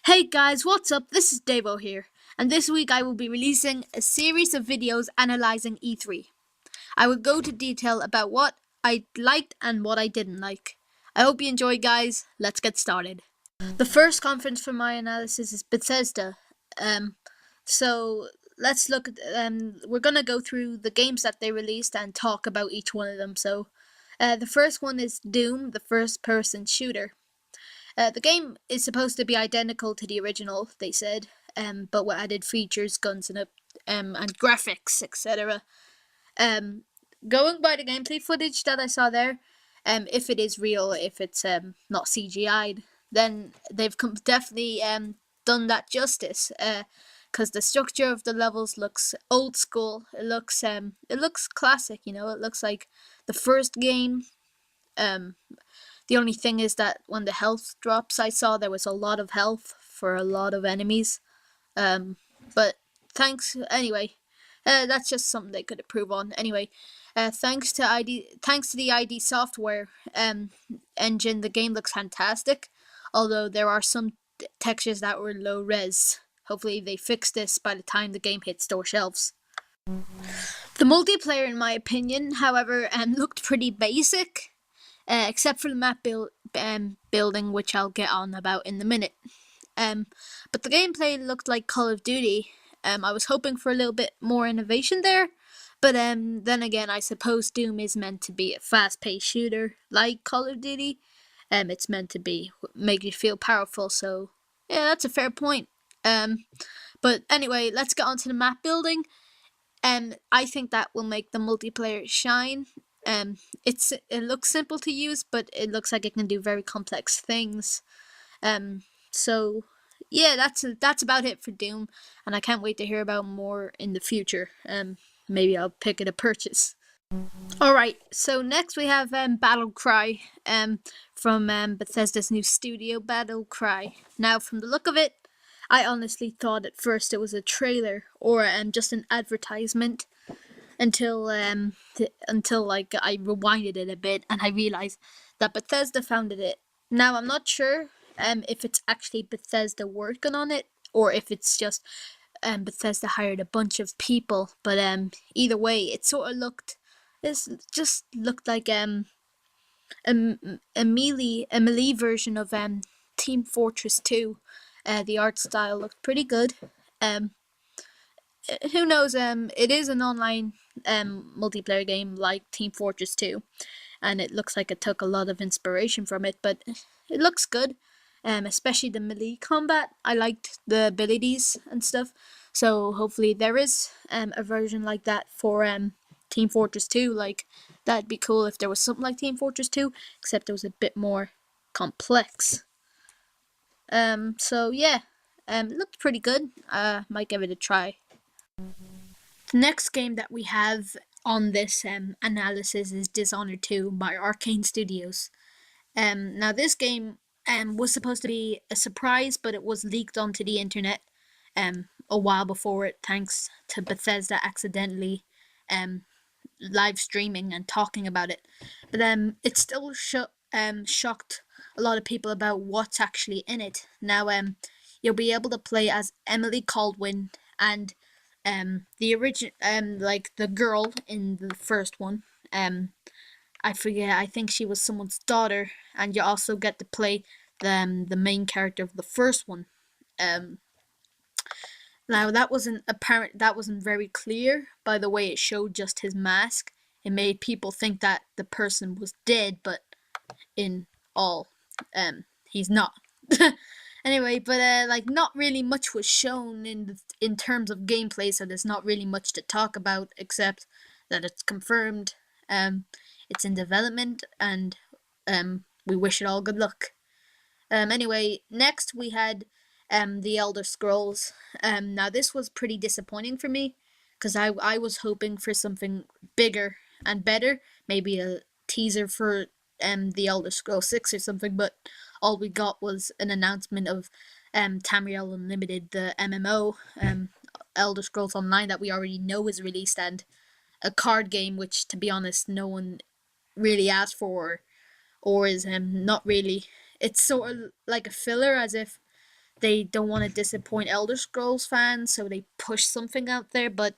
Hey guys, what's up? This is Davo here, and this week I will be releasing a series of videos analysing E3. I will go to detail about what I liked and what I didn't like. I hope you enjoy, guys. Let's get started. The first conference for my analysis is Bethesda. So let's look at, we're gonna go through the games that they released and talk about each one of them. So, the first one is Doom, the first-person shooter. The game is supposed to be identical to the original, they said, but with added features, guns, and graphics, etc. Going by the gameplay footage that I saw there, if it is real, if it's not CGI'd, then they've definitely done that justice. Because the structure of the levels looks old school. It looks classic. You know, it looks like the first game. The only thing is that when the health drops, I saw there was a lot of health for a lot of enemies. But thanks anyway. That's just something they could improve on. Anyway, thanks to the ID software engine, the game looks fantastic. Although there are some textures that were low res. Hopefully they fix this by the time the game hits store shelves. The multiplayer, in my opinion, however, looked pretty basic. Except for the map building, which I'll get on about in a minute. But the gameplay looked like Call of Duty. I was hoping for a little bit more innovation there, but then again, I suppose Doom is meant to be a fast-paced shooter like Call of Duty. It's meant to make you feel powerful, so yeah, that's a fair point. But anyway, let's get on to the map building. I think that will make the multiplayer shine. It looks simple to use, but it looks like it can do very complex things. So yeah, that's about it for Doom, and I can't wait to hear about more in the future. Maybe I'll pick it a purchase. Alright, so next we have Battle Cry from Bethesda's new studio, Battle Cry. Now, from the look of it, I honestly thought at first it was a trailer or just an advertisement until like I rewinded it a bit and I realized that Bethesda founded it. Now I'm not sure if it's actually Bethesda working on it or if it's just Bethesda hired a bunch of people, but either way, it sort of looked like a melee version of Team Fortress 2. The art style looked pretty good. Who knows? It is an online multiplayer game like Team Fortress 2, and it looks like it took a lot of inspiration from it. But it looks good. Especially the melee combat. I liked the abilities and stuff. So hopefully there is a version like that for Team Fortress 2. Like, that'd be cool if there was something like Team Fortress 2, except it was a bit more complex. So yeah, it looked pretty good. Might give it a try. The next game that we have on this analysis is Dishonored 2 by Arcane Studios. Now this game was supposed to be a surprise, but it was leaked onto the internet a while before it, thanks to Bethesda accidentally live streaming and talking about it. But it still shocked a lot of people about what's actually in it. Now you'll be able to play as Emily Caldwin and the original like the girl in the first one. I forget. I think she was someone's daughter, and you also get to play the main character of the first one. Now that wasn't apparent. That wasn't very clear by the way it showed just his mask. It made people think that the person was dead, but in all, he's not. Anyway, but like not really much was shown in terms of gameplay, so there's not really much to talk about except that it's confirmed. It's in development, and we wish it all good luck. Anyway, next we had The Elder Scrolls. Now this was pretty disappointing for me because I was hoping for something bigger and better, maybe a teaser for The Elder Scrolls 6 or something, but all we got was an announcement of Tamriel Unlimited, the MMO, Elder Scrolls Online, that we already know is released, and a card game which, to be honest, no one really asked for or is not really. It's sort of like a filler, as if they don't want to disappoint Elder Scrolls fans, so they push something out there. But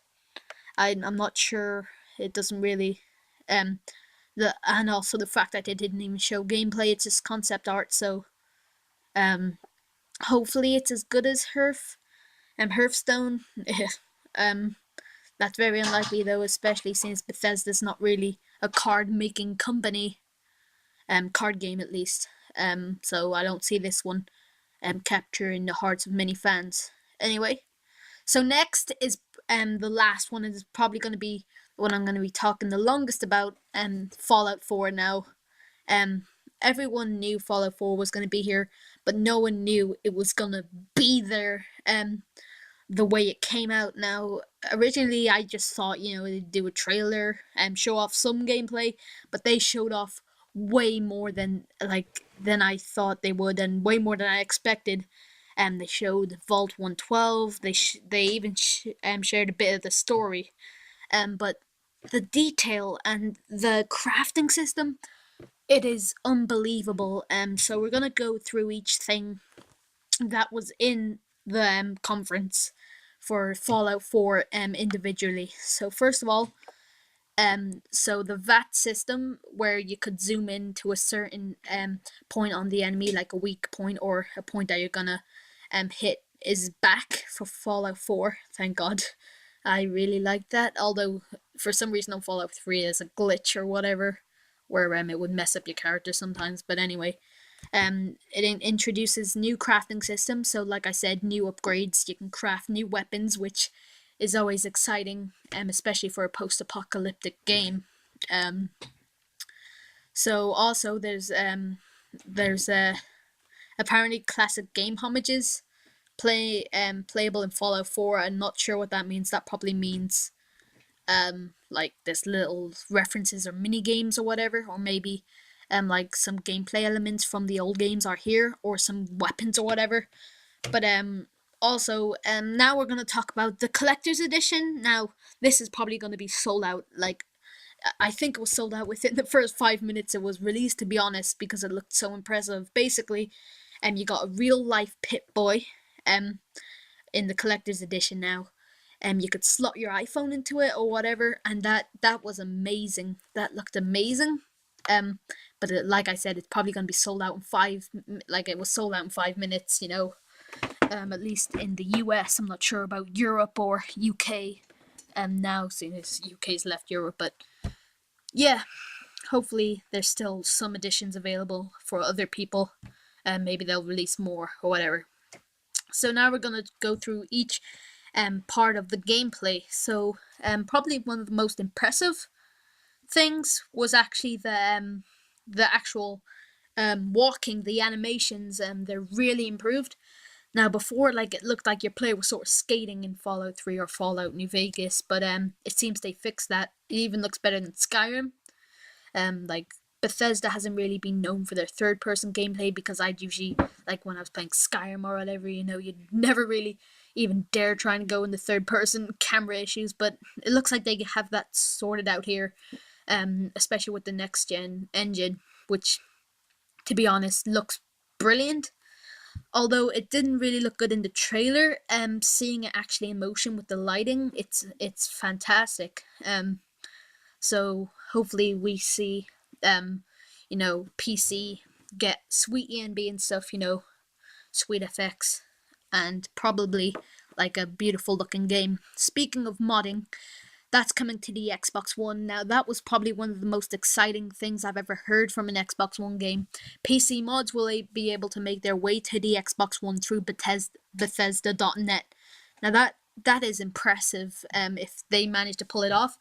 I'm not sure. It doesn't really and also the fact that they didn't even show gameplay. It's just concept art. So hopefully it's as good as Hearthstone. um, that's very unlikely though, especially since Bethesda's not really a card making company. Card game at least. So I don't see this one capturing the hearts of many fans. Anyway, so next is the last one is probably going to be what I'm going to be talking the longest about. Fallout 4 now. Um, Everyone knew Fallout 4 was going to be here, but no one knew it was going to be there. The way it came out now. Originally, I just thought, they'd do a trailer and show off some gameplay, but they showed off way more than I thought they would, and way more than I expected. They showed Vault 112. They even shared a bit of the story. But the detail and the crafting system, it is unbelievable. So we're gonna go through each thing that was in the conference for Fallout 4 individually. So first of all, so the VAT system where you could zoom in to a certain point on the enemy, like a weak point or a point that you're gonna hit, is back for Fallout 4. Thank God. I really like that. Although for some reason on Fallout 3 there's a glitch or whatever where it would mess up your character sometimes. But anyway, it introduces new crafting systems. So like I said, new upgrades. You can craft new weapons, which is always exciting, especially for a post-apocalyptic game. So also there's apparently classic game homages playable in Fallout 4. I'm not sure what that means. That probably means like there's little references or mini games or whatever, or maybe like some gameplay elements from the old games are here, or some weapons or whatever. But also now we're gonna talk about the collector's edition. Now this is probably gonna be sold out. Like I think it was sold out within the first 5 minutes it was released, to be honest, because it looked so impressive. Basically, you got a real life Pip-Boy in the collector's edition now. You could slot your iPhone into it or whatever, and that was amazing. That looked amazing. But like I said, it's probably going to be sold out in it was sold out in 5 minutes, at least in the US. I'm not sure about Europe or UK now, seeing as UK's left Europe. But yeah, hopefully there's still some editions available for other people. Maybe they'll release more or whatever. So now we're going to go through each part of the gameplay. So probably one of the most impressive things was actually the actual walking, the animations. They're really improved. Now before, like, it looked like your player was sort of skating in Fallout 3 or Fallout New Vegas, but it seems they fixed that. It even looks better than Skyrim. Like Bethesda hasn't really been known for their third person gameplay, because I'd usually, like when I was playing Skyrim or whatever, you'd never really even dare try and go in the third person, camera issues. But it looks like they have that sorted out here, especially with the next gen engine, which, to be honest, looks brilliant. Although it didn't really look good in the trailer, seeing it actually in motion with the lighting, it's fantastic. So hopefully we see PC get sweet ENB and stuff, sweet effects, and probably like a beautiful looking game. Speaking of modding, that's coming to the Xbox One. Now that was probably one of the most exciting things I've ever heard from an Xbox One game. PC mods will be able to make their way to the Xbox One through Bethesda.net. Now that is impressive if they manage to pull it off.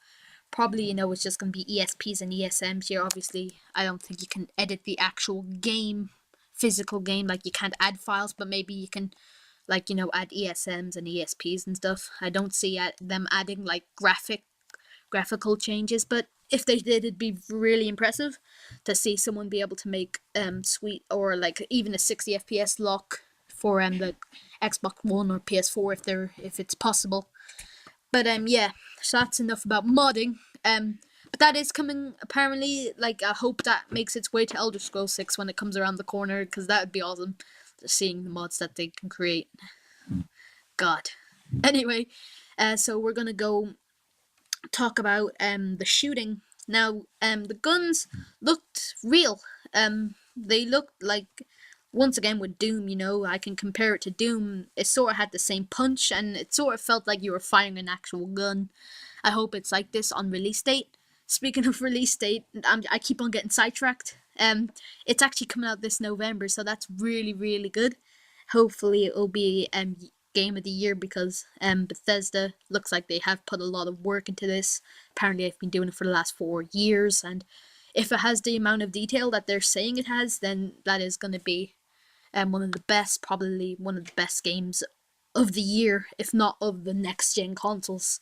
Probably, it's just going to be ESPs and ESMs here. Obviously, I don't think you can edit the actual game, physical game. Like, you can't add files, but maybe you can, add ESMs and ESPs and stuff. I don't see them adding, graphical changes, but if they did, it'd be really impressive to see someone be able to make sweet, or, even a 60 FPS lock for the Xbox One or PS4 if it's possible. But yeah, so that's enough about modding. But that is coming, apparently. I hope that makes its way to Elder Scrolls 6 when it comes around the corner, because that would be awesome. seeing the mods that they can create. God. Anyway, so we're gonna go talk about the shooting. Now, the guns looked real. They looked like, once again with Doom, you know, I can compare it to Doom. It sort of had the same punch, and it sort of felt like you were firing an actual gun. I hope it's like this on release date. Speaking of release date, I keep on getting sidetracked. It's actually coming out this November, so that's really, really good. Hopefully it'll be game of the year, because Bethesda looks like they have put a lot of work into this. Apparently they've been doing it for the last 4 years, and if it has the amount of detail that they're saying it has, then that is going to be one of the best, probably one of the best games of the year, if not of the next gen consoles.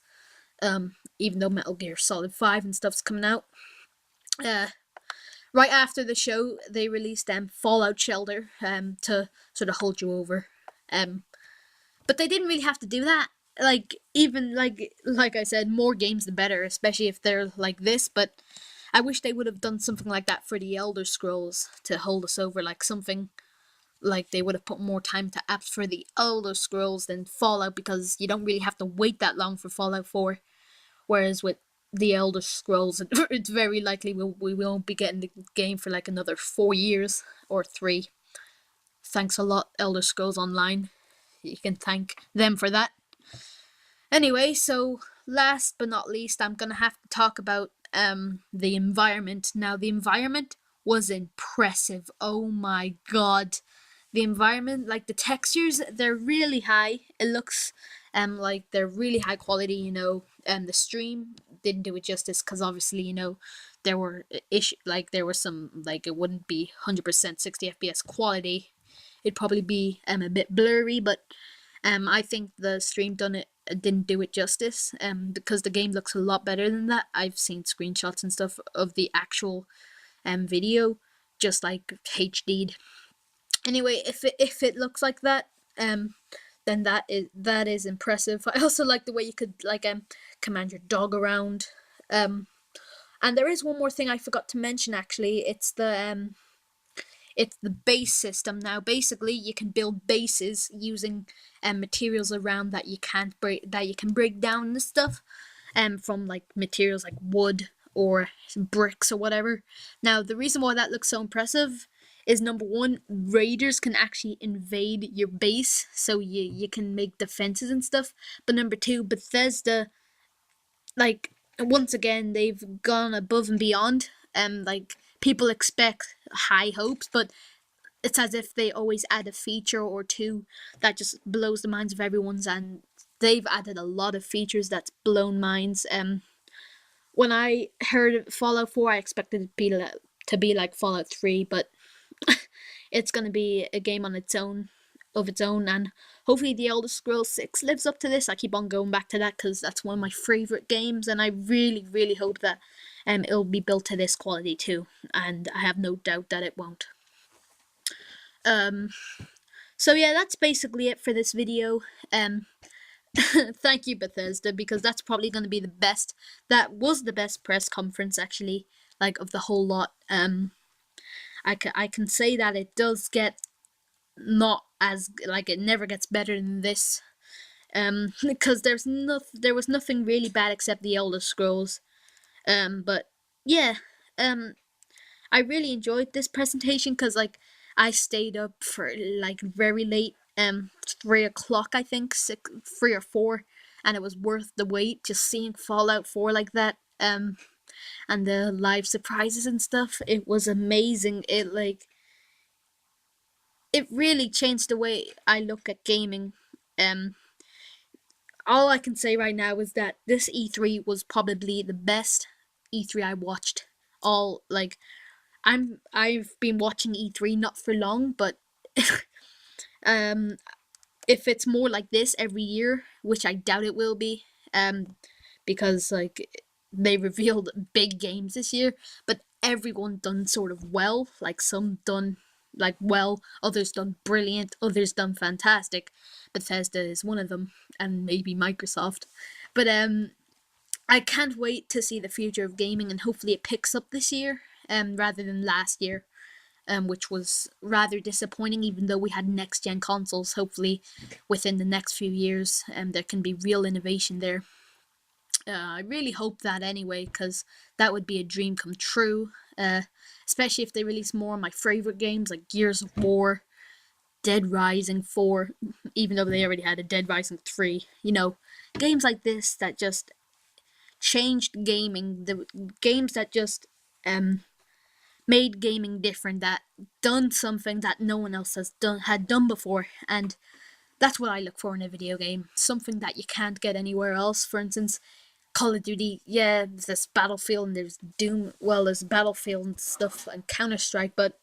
Even though Metal Gear Solid 5 and stuff's coming out. Right after the show, they released Fallout Shelter to sort of hold you over. But they didn't really have to do that. Like, even like I said, more games the better, especially if they're like this. But I wish they would have done something like that for the Elder Scrolls to hold us over, like something like they would have put more time to apps for the Elder Scrolls than Fallout, because you don't really have to wait that long for Fallout 4. Whereas with the Elder Scrolls, it's very likely we won't be getting the game for like another 4 years or 3. Thanks a lot, Elder Scrolls Online. You can thank them for that. Anyway, so last but not least, I'm gonna have to talk about the environment. Now, the environment was impressive. Oh my god. The environment, like the textures, they're really high. It looks like they're really high quality, you know. The stream didn't do it justice, because obviously, you know, there were there was some, like, it wouldn't be 100% 60 FPS quality. It'd probably be a bit blurry, but I think the stream didn't do it justice, because the game looks a lot better than that. I've seen screenshots and stuff of the actual video, just like HD'd. Anyway, if it looks like that, then that is impressive. I also like the way you could command your dog around. And there is one more thing I forgot to mention, actually. It's the base system. Now, basically, you can build bases using materials around that you can break down and stuff, from like materials like wood or bricks or whatever. Now, the reason why that looks so impressive is, number one, raiders can actually invade your base, so you can make defenses and stuff. But number two, Bethesda, like, once again, they've gone above and beyond. Like, people expect high hopes, but it's as if they always add a feature or two that just blows the minds of everyone's, and they've added a lot of features that's blown minds. When I heard Fallout 4, I expected it to be like Fallout 3, but it's going to be a game on its own, and hopefully the Elder Scrolls 6 lives up to this. I keep on going back to that because that's one of my favourite games, and I really, really hope that it'll be built to this quality too, and I have no doubt that it won't. So yeah, that's basically it for this video. Thank you, Bethesda, because that's probably going to be the best. That was the best press conference, actually, like, of the whole lot. I can say that it does get not as, like, it never gets better than this. Because there was nothing really bad except the Elder Scrolls. But yeah, I really enjoyed this presentation, because, like, I stayed up for, like, very late, 3 o'clock, I think, 3 or 4, and it was worth the wait, just seeing Fallout 4 like that, and the live surprises and stuff. It was amazing. It really changed the way I look at gaming. All I can say right now is that this E3 was probably the best E3 I watched. I've been watching E3 not for long, but if it's more like this every year, which I doubt it will be, because, like, they revealed big games this year, but everyone done sort of well. Like, some done like well, others done brilliant, others done fantastic. Bethesda is one of them, and maybe Microsoft. But I can't wait to see the future of gaming, and hopefully it picks up this year, rather than last year. which was rather disappointing, even though we had next-gen consoles. Hopefully, within the next few years, there can be real innovation there. I really hope that anyway, because that would be a dream come true, especially if they release more of my favorite games like Gears of War, Dead Rising 4, even though they already had a Dead Rising 3. You know, games like this that just changed gaming, the games that just made gaming different, that done something that no one else had done before. And that's what I look for in a video game, something that you can't get anywhere else. For instance, Call of Duty, yeah, there's Battlefield and there's Doom. Well, there's Battlefield and stuff and Counter-Strike, but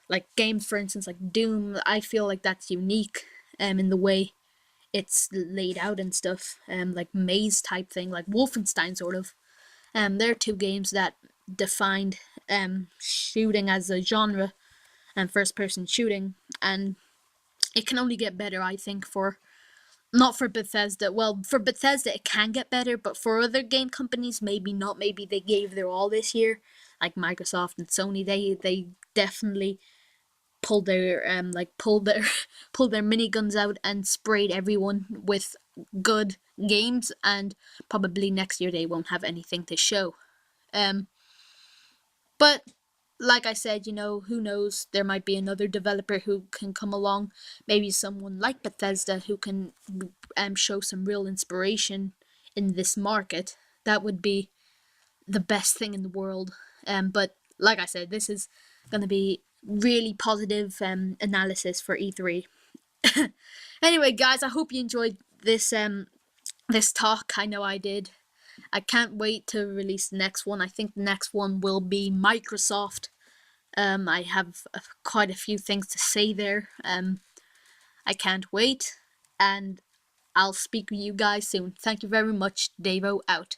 like games, for instance, like Doom, I feel like that's unique in the way it's laid out and stuff, like maze type thing, like Wolfenstein sort of. They're two games that defined shooting as a genre and first-person shooting, and it can only get better, I think, for not for Bethesda. Well, for Bethesda it can get better, but for other game companies, maybe not. Maybe they gave their all this year, like Microsoft and Sony. They definitely pulled their pulled their miniguns out and sprayed everyone with good games, and probably next year they won't have anything to show. But like I said, you know, who knows? There might be another developer who can come along, maybe someone like Bethesda who can show some real inspiration in this market. That would be the best thing in the world. But like I said, this is going to be really positive analysis for E3. Anyway, guys, I hope you enjoyed this this talk. I know I did. I can't wait to release the next one. I think the next one will be Microsoft. I have quite a few things to say there. I can't wait, and I'll speak with you guys soon. Thank you very much. Davo out.